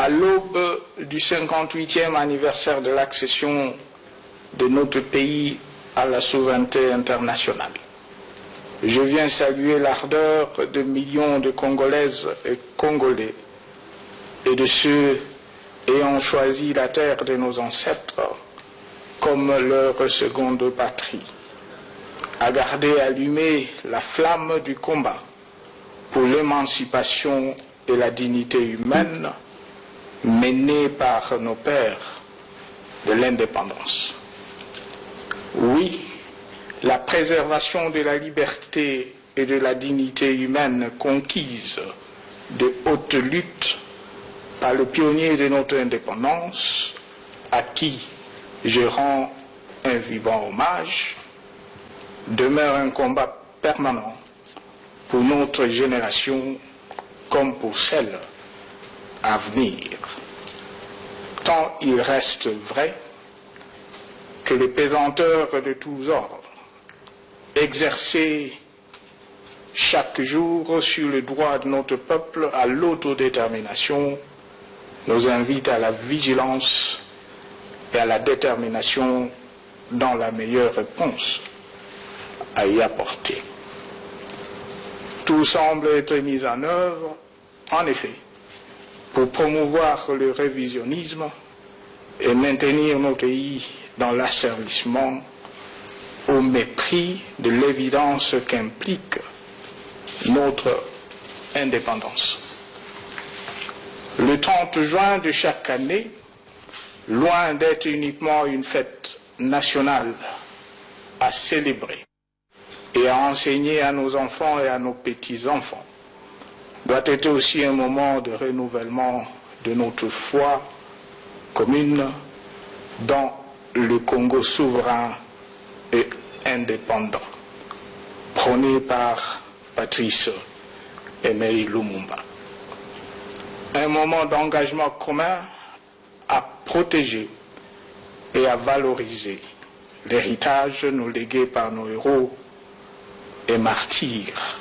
à l'aube du 58e anniversaire de l'accession de notre pays à la souveraineté internationale, je viens saluer l'ardeur de millions de Congolaises et Congolais et de ceux ayant choisi la terre de nos ancêtres comme leur seconde patrie, à garder allumée la flamme du combat pour l'émancipation et la dignité humaine menée par nos pères de l'indépendance. Oui, la préservation de la liberté et de la dignité humaine conquise de haute lutte par le pionnier de notre indépendance, à qui je rends un vivant hommage, demeure un combat permanent pour notre génération comme pour celle à venir. Tant il reste vrai que les pesanteurs de tous ordres, exercés chaque jour sur le droit de notre peuple à l'autodétermination, nous invitent à la vigilance et à la détermination dans la meilleure réponse à y apporter. Tout semble être mis en œuvre, en effet, pour promouvoir le révisionnisme et maintenir nos pays dans l'asservissement au mépris de l'évidence qu'implique notre indépendance. Le 30 juin de chaque année, loin d'être uniquement une fête nationale à célébrer et à enseigner à nos enfants et à nos petits-enfants, doit être aussi un moment de renouvellement de notre foi commune dans le Congo souverain et indépendant, prôné par Patrice Emery Lumumba. Un moment d'engagement commun à protéger et à valoriser l'héritage nous légué par nos héros et martyrs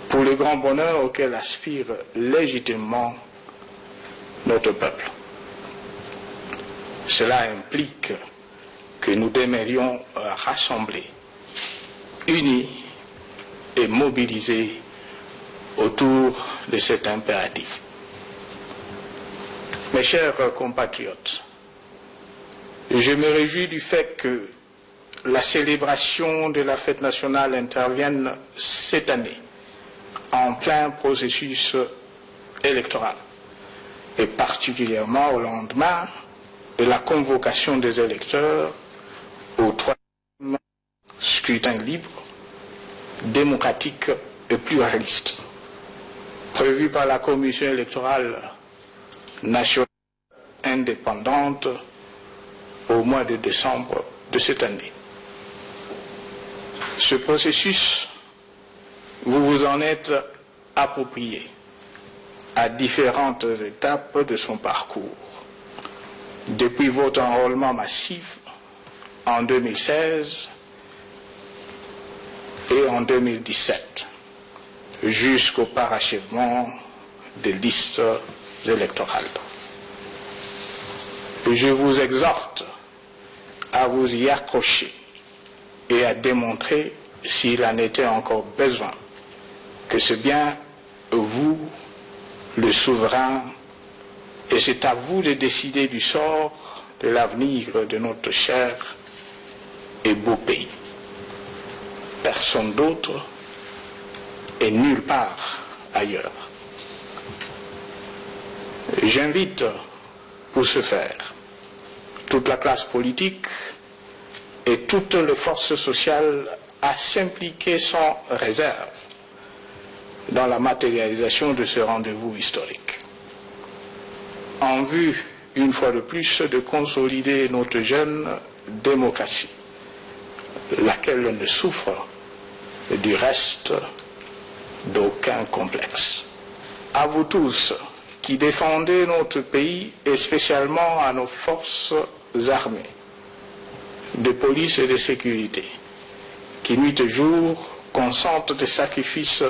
pour le grand bonheur auquel aspire légitimement notre peuple. Cela implique que nous demeurions rassemblés, unis et mobilisés autour de cet impératif. Mes chers compatriotes, je me réjouis du fait que la célébration de la fête nationale intervienne cette année en plein processus électoral et particulièrement au lendemain de la convocation des électeurs au troisième scrutin libre, démocratique et pluraliste, prévu par la Commission électorale nationale indépendante au mois de décembre de cette année. Ce processus, vous vous en êtes approprié à différentes étapes de son parcours. Depuis votre enrôlement massif en 2016 et en 2017, jusqu'au parachèvement des listes électorales. Je vous exhorte à vous y accrocher et à démontrer, s'il en était encore besoin, que c'est bien vous, le souverain, et c'est à vous de décider du sort, de l'avenir de notre cher et beau pays. Personne d'autre et nulle part ailleurs. J'invite pour ce faire toute la classe politique et toutes les forces sociales à s'impliquer sans réserve dans la matérialisation de ce rendez-vous historique, en vue, une fois de plus, de consolider notre jeune démocratie, laquelle ne souffre du reste d'aucun complexe. À vous tous qui défendez notre pays et spécialement à nos forces armées, de police et de sécurité, qui nuit et jour consentent des sacrifices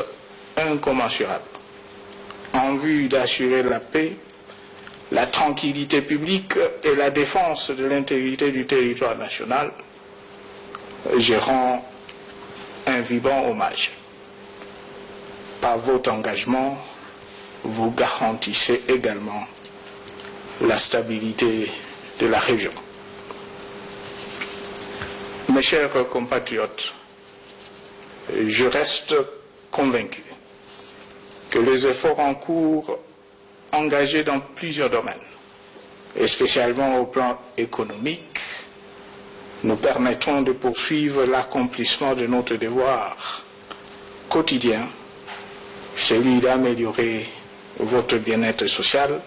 incommensurables en vue d'assurer la paix, la tranquillité publique et la défense de l'intégrité du territoire national, je rends un vibrant hommage. Par votre engagement, vous garantissez également la stabilité de la région. Mes chers compatriotes, je reste convaincu que les efforts en cours engagés dans plusieurs domaines, et spécialement au plan économique, nous permettront de poursuivre l'accomplissement de notre devoir quotidien, celui d'améliorer votre bien-être social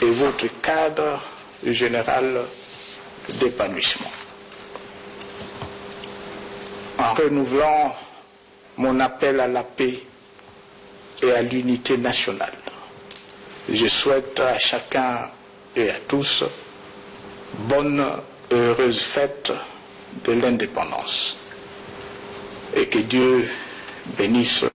et votre cadre général d'épanouissement. En renouvelant mon appel à la paix et à l'unité nationale, je souhaite à chacun et à tous bonne et heureuse fête de l'indépendance et que Dieu bénisse